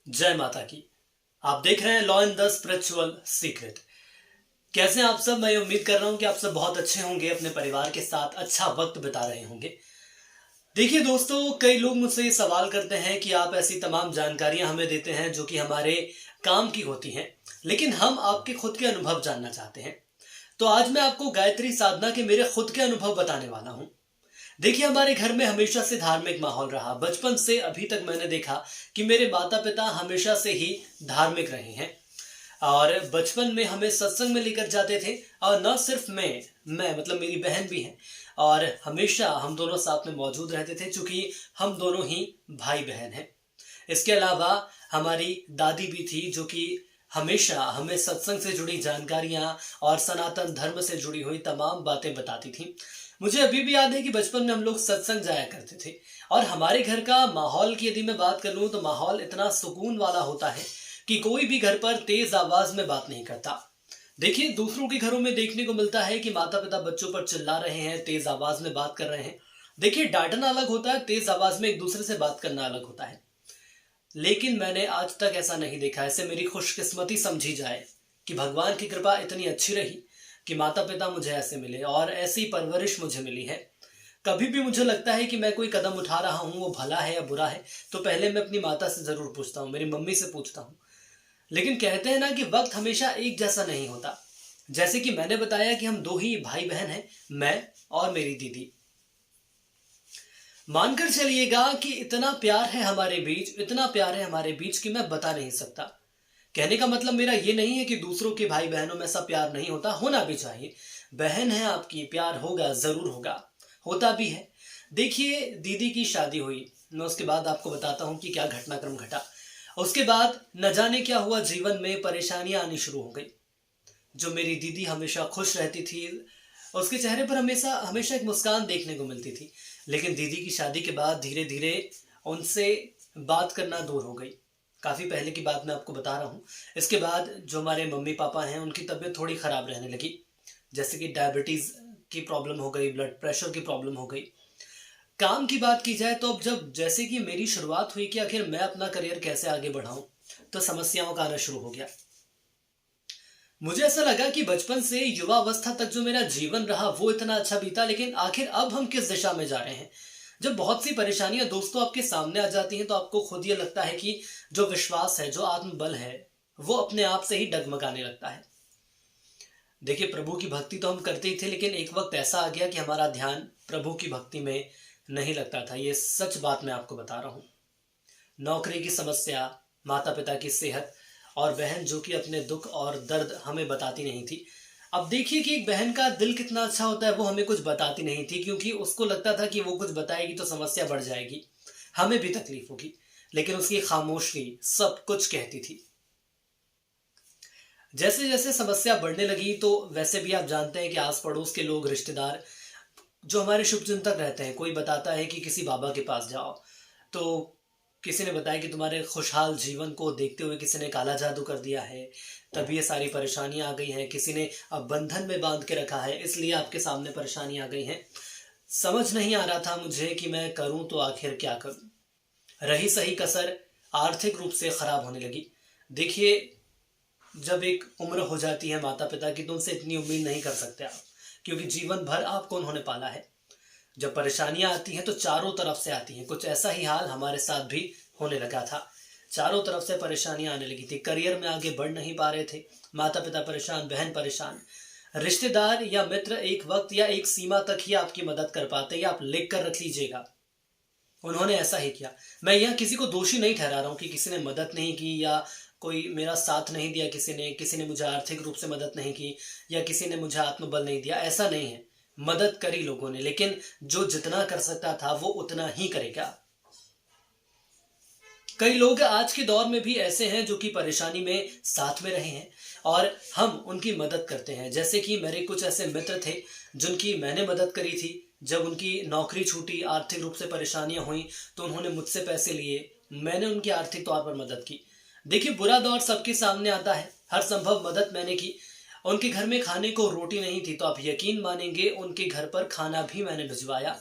जय माता की। आप देख रहे हैं law in the spiritual secret. कैसे हैं आप सब? मैं उम्मीद कर रहा हूं कि आप सब बहुत अच्छे होंगे, अपने परिवार के साथ अच्छा वक्त बिता रहे होंगे। देखिए दोस्तों, कई लोग मुझसे ये सवाल करते हैं कि आप ऐसी तमाम जानकारियां हमें देते हैं जो कि हमारे काम की होती हैं, लेकिन हम आपके खुद के अनुभव जानना चाहते हैं। तो आज मैं आपको गायत्री साधना के मेरे खुद के अनुभव बताने वाला हूं। देखिए, हमारे घर में हमेशा से धार्मिक माहौल रहा। बचपन से अभी तक मैंने देखा कि मेरे माता पिता हमेशा से ही धार्मिक रहे हैं और बचपन में हमें सत्संग में लेकर जाते थे। और न सिर्फ मैं मतलब मेरी बहन भी है, और हमेशा हम दोनों साथ में मौजूद रहते थे, क्योंकि हम दोनों ही भाई बहन हैं। इसके अलावा हमारी दादी भी थी, जो कि हमेशा हमें सत्संग से जुड़ी जानकारियां और सनातन धर्म से जुड़ी हुई तमाम बातें बताती थी। मुझे अभी भी याद है कि बचपन में हम लोग सत्संग जाया करते थे, और हमारे घर का माहौल की यदि मैं बात कर लूं तो माहौल इतना सुकून वाला होता है कि कोई भी घर पर तेज आवाज में बात नहीं करता। देखिए, दूसरों के घरों में देखने को मिलता है कि माता पिता बच्चों पर चिल्ला रहे हैं, तेज आवाज में बात कर रहे हैं। देखिए, डांटना अलग होता है, तेज आवाज में एक दूसरे से बात करना अलग होता है। लेकिन मैंने आज तक ऐसा नहीं देखा। ऐसे मेरी खुशकिस्मती समझी जाए कि भगवान की कृपा इतनी अच्छी रही कि माता पिता मुझे ऐसे मिले और ऐसी परवरिश मुझे मिली है। कभी भी मुझे लगता है कि मैं कोई कदम उठा रहा हूं, वो भला है या बुरा है, तो पहले मैं अपनी माता से जरूर पूछता हूँ, मेरी मम्मी से पूछता हूँ। लेकिन कहते हैं ना कि वक्त हमेशा एक जैसा नहीं होता। जैसे कि मैंने बताया कि हम दो ही भाई बहन हैं, मैं और मेरी दीदी। मानकर चलिएगा कि इतना प्यार है हमारे बीच, इतना प्यार है हमारे बीच कि मैं बता नहीं सकता। कहने का मतलब मेरा ये नहीं है कि दूसरों के भाई बहनों में ऐसा प्यार नहीं होता, होना भी चाहिए। बहन है आपकी, प्यार होगा, जरूर होगा, होता भी है। देखिए, दीदी की शादी हुई, मैं उसके बाद आपको बताता हूं कि क्या घटनाक्रम घटा। उसके बाद न जाने क्या हुआ, जीवन में परेशानियां आनी शुरू हो गई। जो मेरी दीदी हमेशा खुश रहती थी, उसके चेहरे पर हमेशा हमेशा एक मुस्कान देखने को मिलती थी। लेकिन दीदी की शादी के बाद धीरे धीरे उनसे बात करना दूर हो गई। काफ़ी पहले की बात मैं आपको बता रहा हूँ। इसके बाद जो हमारे मम्मी पापा हैं, उनकी तबीयत थोड़ी ख़राब रहने लगी। जैसे कि डायबिटीज़ की प्रॉब्लम हो गई, ब्लड प्रेशर की प्रॉब्लम हो गई। काम की बात की जाए तो अब जब जैसे कि मेरी शुरुआत हुई कि आखिर मैं अपना करियर कैसे आगे बढ़ाऊं, तो समस्याओं का आना शुरू हो गया। मुझे ऐसा लगा कि बचपन से युवा अवस्था तक जो मेरा जीवन रहा वो इतना अच्छा बीता, लेकिन आखिर अब हम किस दिशा में जा रहे हैं। जब बहुत सी परेशानियां दोस्तों आपके सामने आ जाती हैं, तो आपको खुद ये लगता है कि जो विश्वास है, जो आत्मबल है, वो अपने आप से ही डगमगाने लगता है। देखिए, प्रभु की भक्ति तो हम करते ही थे, लेकिन एक वक्त ऐसा आ गया कि हमारा ध्यान प्रभु की भक्ति में नहीं लगता था। ये सच बात मैं आपको बता रहा हूँ। नौकरी की समस्या, माता पिता की सेहत, और बहन जो कि अपने दुख और दर्द हमें बताती नहीं थी। अब देखिए कि एक बहन का दिल कितना अच्छा होता है, वो हमें कुछ बताती नहीं थी, क्योंकि उसको लगता था कि वो कुछ बताएगी तो समस्या बढ़ जाएगी, हमें भी तकलीफ होगी। लेकिन उसकी खामोशी सब कुछ कहती थी। जैसे जैसे समस्या बढ़ने लगी, तो वैसे भी आप जानते हैं कि आस पड़ोस के लोग, रिश्तेदार जो हमारे शुभचिंतक रहते हैं, कोई बताता है कि किसी बाबा के पास जाओ, तो किसी ने बताया कि तुम्हारे खुशहाल जीवन को देखते हुए किसी ने काला जादू कर दिया है, तभी ये सारी परेशानियां आ गई हैं। किसी ने अब बंधन में बांध के रखा है, इसलिए आपके सामने परेशानियां आ गई हैं। समझ नहीं आ रहा था मुझे कि मैं करूं तो आखिर क्या करूं। रही सही कसर, आर्थिक रूप से खराब होने लगी। देखिए, जब एक उम्र हो जाती है माता पिता की, तो उनसे इतनी उम्मीद नहीं कर सकते आप, क्योंकि जीवन भर आपको उन्होंने पाला है। जब परेशानियां आती हैं तो चारों तरफ से आती हैं। कुछ ऐसा ही हाल हमारे साथ भी होने लगा था। चारों तरफ से परेशानियां आने लगी थी। करियर में आगे बढ़ नहीं पा रहे थे, माता पिता परेशान, बहन परेशान। रिश्तेदार या मित्र एक वक्त या एक सीमा तक ही आपकी मदद कर पाते, या आप लिख कर रख लीजिएगा, उन्होंने ऐसा ही किया। मैं यह किसी को दोषी नहीं ठहरा रहा हूं कि किसी ने मदद नहीं की, या कोई मेरा साथ नहीं दिया, किसी ने मुझे आर्थिक रूप से मदद नहीं की, या किसी ने मुझे आत्मबल नहीं दिया, ऐसा नहीं है। मदद करी लोगों ने, लेकिन जो जितना कर सकता था वो उतना ही करेगा। कई लोग आज के दौर में भी ऐसे हैं जो कि परेशानी में साथ में रहे हैं, और हम उनकी मदद करते हैं। जैसे कि मेरे कुछ ऐसे मित्र थे जिनकी मैंने मदद करी थी। जब उनकी नौकरी छूटी, आर्थिक रूप से परेशानियां हुई, तो उन्होंने मुझसे पैसे लिए, मैंने उनकी आर्थिक तौर पर मदद की। देखिए, बुरा दौर सबके सामने आता है, हर संभव मदद मैंने की। उनके घर में खाने को रोटी नहीं थी, तो आप यकीन मानेंगे उनके घर पर खाना भी मैंने भिजवाया।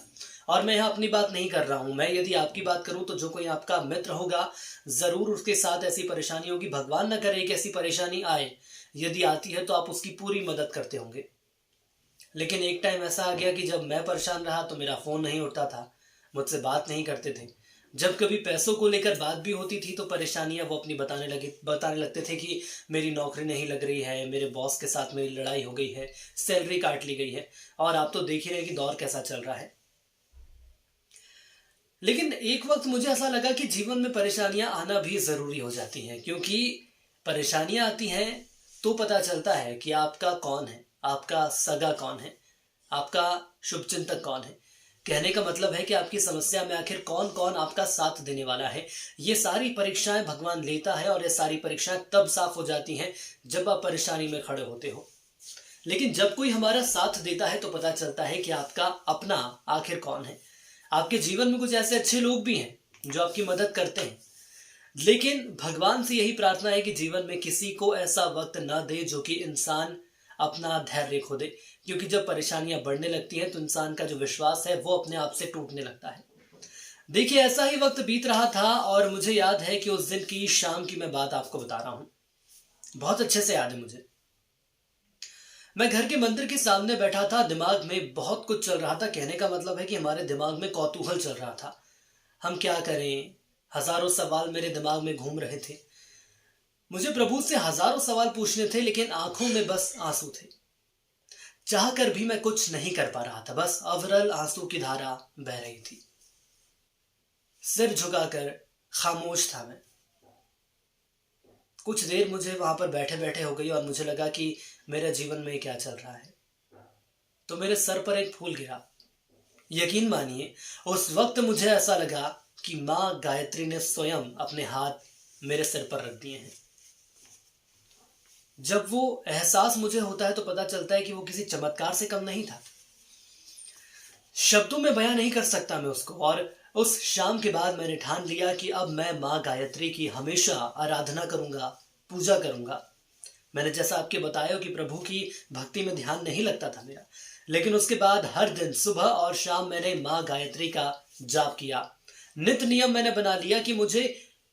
और मैं यहाँ अपनी बात नहीं कर रहा हूँ, मैं यदि आपकी बात करूँ तो जो कोई आपका मित्र होगा, ज़रूर उसके साथ ऐसी परेशानी होगी। भगवान ना करे कि ऐसी परेशानी आए, यदि आती है तो आप उसकी पूरी मदद करते होंगे। लेकिन एक टाइम ऐसा आ गया कि जब मैं परेशान रहा तो मेरा फ़ोन नहीं उठता था, मुझसे बात नहीं करते थे। जब कभी पैसों को लेकर बात भी होती थी तो परेशानियां वो अपनी बताने लगते थे कि मेरी नौकरी नहीं लग रही है, मेरे बॉस के साथ मेरी लड़ाई हो गई है, सैलरी काट ली गई है। और आप तो देख ही रहे कि दौर कैसा चल रहा है। लेकिन एक वक्त मुझे ऐसा लगा कि जीवन में परेशानियां आना भी ज़रूरी हो जाती हैं, क्योंकि परेशानियां आती हैं तो पता चलता है कि आपका कौन है, आपका सगा कौन है, आपका शुभचिंतक कौन है। कहने का मतलब है कि आपकी समस्या में आखिर कौन कौन आपका साथ देने वाला है। ये सारी परीक्षाएं भगवान लेता है, और ये सारी परीक्षाएं तब साफ हो जाती हैं जब आप परेशानी में खड़े होते हो। लेकिन जब कोई हमारा साथ देता है तो पता चलता है कि आपका अपना आखिर कौन है। आपके जीवन में कुछ ऐसे अच्छे लोग भी हैं जो आपकी मदद करते हैं, लेकिन भगवान से यही प्रार्थना है कि जीवन में किसी को ऐसा वक्त ना दे जो कि इंसान अपना धैर्य खो दे। क्योंकि जब परेशानियां बढ़ने लगती हैं तो इंसान का जो विश्वास है वो अपने आप से टूटने लगता है। देखिए, ऐसा ही वक्त बीत रहा था, और मुझे याद है कि उस दिन की शाम की मैं बात आपको बता रहा हूं, बहुत अच्छे से याद है मुझे। मैं घर के मंदिर के सामने बैठा था, दिमाग में बहुत कुछ चल रहा था। कहने का मतलब है कि हमारे दिमाग में कौतूहल चल रहा था, हम क्या करें। हजारों सवाल मेरे दिमाग में घूम रहे थे। मुझे प्रभु से हजारों सवाल पूछने थे, लेकिन आंखों में बस आंसू थे। चाह कर भी मैं कुछ नहीं कर पा रहा था, बस अविरल आंसू की धारा बह रही थी। सिर झुकाकर खामोश था मैं। कुछ देर मुझे वहां पर बैठे बैठे हो गई, और मुझे लगा कि मेरे जीवन में क्या चल रहा है। तो मेरे सर पर एक फूल गिरा। यकीन मानिए, उस वक्त मुझे ऐसा लगा कि माँ गायत्री ने स्वयं अपने हाथ मेरे सिर पर रख दिए हैं। जब वो एहसास मुझे होता है तो पता चलता है कि वो किसी चमत्कार से कम नहीं था। शब्दों में बयां नहीं कर सकता मैं उसको। और उस शाम के बाद मैंने ठान लिया कि अब मैं माँ गायत्री की हमेशा आराधना करूंगा, पूजा करूंगा। मैंने जैसा आपके बताया कि प्रभु की भक्ति में ध्यान नहीं लगता था मेरा, लेकिन उसके बाद हर दिन सुबह और शाम मैंने माँ गायत्री का जाप किया। नित्य नियम मैंने बना लिया कि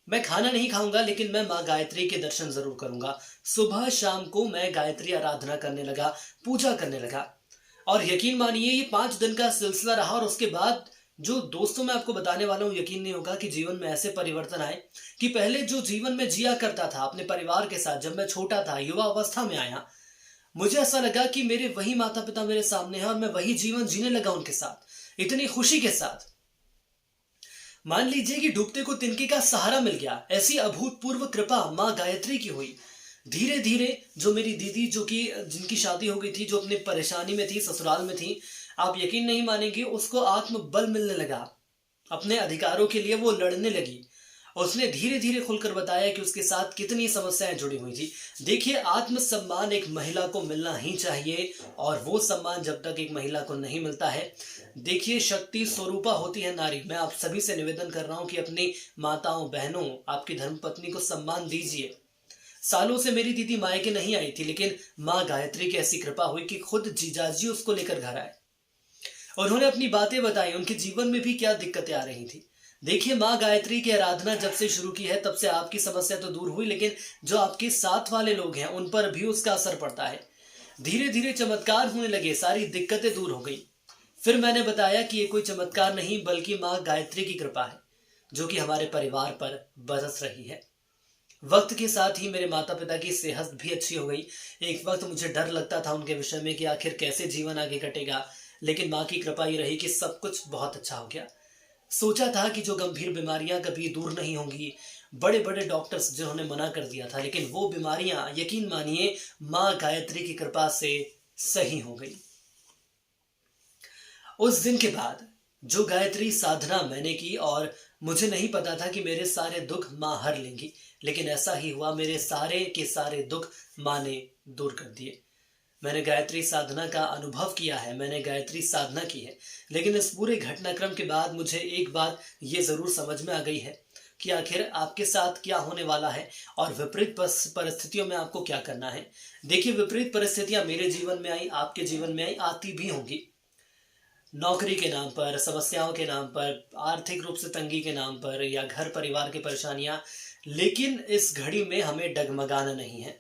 मैं खाना नहीं खाऊंगा, लेकिन मैं माँ गायत्री के दर्शन जरूर करूंगा। सुबह शाम को मैं गायत्री आराधना करने लगा, पूजा करने लगा। और यकीन मानिए, ये 5 दिन का सिलसिला रहा, और उसके बाद जो दोस्तों मैं आपको बताने वाला हूँ, यकीन नहीं होगा कि जीवन में ऐसे परिवर्तन आए कि पहले जो जीवन में जिया करता था अपने परिवार के साथ, जब मैं छोटा था, युवा अवस्था में आया, मुझे ऐसा लगा कि मेरे वही माता पिता मेरे सामने हैं और मैं वही जीवन जीने लगा उनके साथ, इतनी खुशी के साथ। मान लीजिए कि डूबते को तिनके का सहारा मिल गया। ऐसी अभूतपूर्व कृपा माँ गायत्री की हुई। धीरे धीरे जो मेरी दीदी, जो कि जिनकी शादी हो गई थी, जो अपनी परेशानी में थी, ससुराल में थी, आप यकीन नहीं मानेंगे, उसको आत्मबल मिलने लगा। अपने अधिकारों के लिए वो लड़ने लगी। उसने धीरे धीरे खुलकर बताया कि उसके साथ कितनी समस्याएं जुड़ी हुई थी। देखिए, आत्मसम्मान एक महिला को मिलना ही चाहिए, और वो सम्मान जब तक एक महिला को नहीं मिलता है, देखिए, शक्ति स्वरूपा होती है नारी। मैं आप सभी से निवेदन कर रहा हूं कि अपनी माताओं, बहनों, आपकी धर्मपत्नी को सम्मान दीजिए। सालों से मेरी दीदी मायके नहीं आई थी, लेकिन माँ गायत्री की ऐसी कृपा हुई कि खुद जीजाजी उसको लेकर घर आए। उन्होंने अपनी बातें बताई, उनके जीवन में भी क्या दिक्कतें आ रही थी। देखिए, माँ गायत्री की आराधना जब से शुरू की है तब से आपकी समस्या तो दूर हुई, लेकिन जो आपके साथ वाले लोग हैं उन पर भी उसका असर पड़ता है। धीरे धीरे चमत्कार होने लगे, सारी दिक्कतें दूर हो गई। फिर मैंने बताया कि ये कोई चमत्कार नहीं, बल्कि माँ गायत्री की कृपा है, जो कि हमारे परिवार पर बरस रही है। वक्त के साथ ही मेरे माता पिता की सेहत भी अच्छी हो गई। एक वक्त मुझे डर लगता था उनके विषय में कि आखिर कैसे जीवन आगे कटेगा, लेकिन माँ की कृपा ये रही कि सब कुछ बहुत अच्छा हो गया। सोचा था कि जो गंभीर बीमारियां कभी दूर नहीं होंगी, बड़े बड़े डॉक्टर्स जिन्होंने मना कर दिया था, लेकिन वो बीमारियां, यकीन मानिए, माँ गायत्री की कृपा से सही हो गई। उस दिन के बाद जो गायत्री साधना मैंने की, और मुझे नहीं पता था कि मेरे सारे दुख माँ हर लेंगी, लेकिन ऐसा ही हुआ। मेरे सारे के सारे दुख माँ ने दूर कर दिए। मैंने गायत्री साधना का अनुभव किया है, मैंने गायत्री साधना की है, लेकिन इस पूरे घटनाक्रम के बाद मुझे एक बात ये जरूर समझ में आ गई है कि आखिर आपके साथ क्या होने वाला है और विपरीत परिस्थितियों में आपको क्या करना है। देखिए, विपरीत परिस्थितियां मेरे जीवन में आई, आपके जीवन में आई, आती भी होंगी। नौकरी के नाम पर, समस्याओं के नाम पर, आर्थिक रूप से तंगी के नाम पर या घर परिवार की परेशानियां, लेकिन इस घड़ी में हमें डगमगाना नहीं है।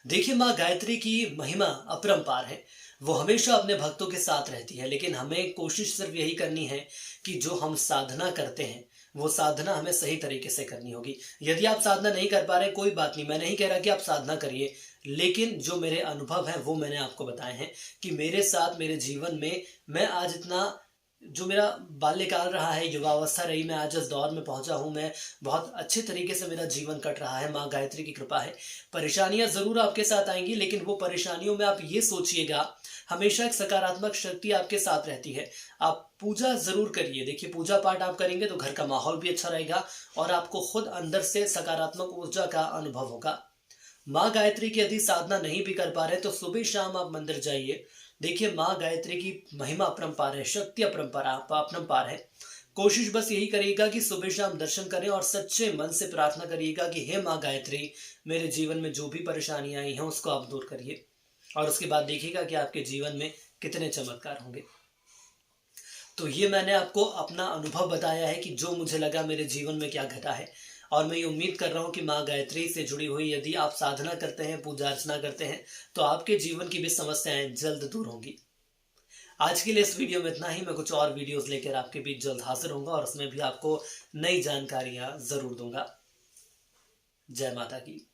देखिए, माँ गायत्री की महिमा अपरंपार है। वो हमेशा अपने भक्तों के साथ रहती है, लेकिन हमें कोशिश सिर्फ यही करनी है कि जो हम साधना करते हैं वो साधना हमें सही तरीके से करनी होगी। यदि आप साधना नहीं कर पा रहे, कोई बात नहीं, मैं नहीं कह रहा कि आप साधना करिए, लेकिन जो मेरे अनुभव हैं वो मैंने आपको बताए हैं कि मेरे साथ मेरे जीवन में मैं आज इतना, जो मेरा बाल्यकाल रहा है, युवावस्था रही, मैं आज इस दौर में पहुंचा हूं, मैं बहुत अच्छे तरीके से मेरा जीवन कट रहा है, माँ गायत्री की कृपा है। परेशानियां जरूर आपके साथ आएंगी, लेकिन वो परेशानियों में आप ये सोचिएगा, हमेशा एक सकारात्मक शक्ति आपके साथ रहती है। आप पूजा जरूर करिए। देखिए, पूजा पाठ आप करेंगे तो घर का माहौल भी अच्छा रहेगा और आपको खुद अंदर से सकारात्मक ऊर्जा का अनुभव होगा। माँ गायत्री की यदि साधना नहीं भी कर पा रहे तो सुबह शाम आप मंदिर जाइए। देखिए, माँ गायत्री की महिमा अपरंपार है, शक्ति अपरंपार है। कोशिश बस यही करिएगा कि सुबह शाम दर्शन करें और सच्चे मन से प्रार्थना करिएगा कि हे माँ गायत्री, मेरे जीवन में जो भी परेशानियां आई हैं उसको आप दूर करिए, और उसके बाद देखिएगा कि आपके जीवन में कितने चमत्कार होंगे। तो ये मैंने आपको अपना अनुभव बताया है कि जो मुझे लगा मेरे जीवन में क्या घटा है, और मैं ये उम्मीद कर रहा हूँ कि माँ गायत्री से जुड़ी हुई यदि आप साधना करते हैं, पूजा अर्चना करते हैं, तो आपके जीवन की भी समस्याएं जल्द दूर होंगी। आज के लिए इस वीडियो में इतना ही। मैं कुछ और वीडियोस लेकर आपके बीच जल्द हाजिर होऊंगा और उसमें भी आपको नई जानकारियां जरूर दूंगा। जय माता की।